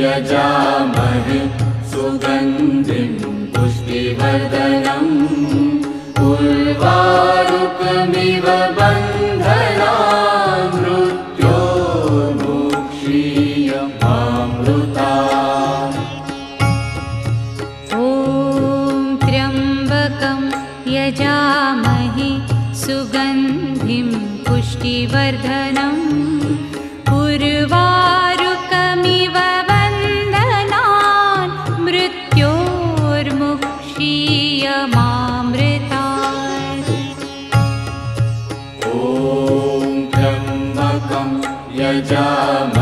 यजामहे सुगन्धिं पुष्टिवर्धनम् उर्वारुकमिव बन्धनान् मृत्योर्मुक्षीयमामृतात्। ॐ त्र्यम्बकं यजामहे सुगन्धिं पुष्टिवर्धनम् उर्वारुकमिव बन्धनान् मृत्योर्मुक्षीयमामृतात्। ॐ त्र्यम्बकं यजामहे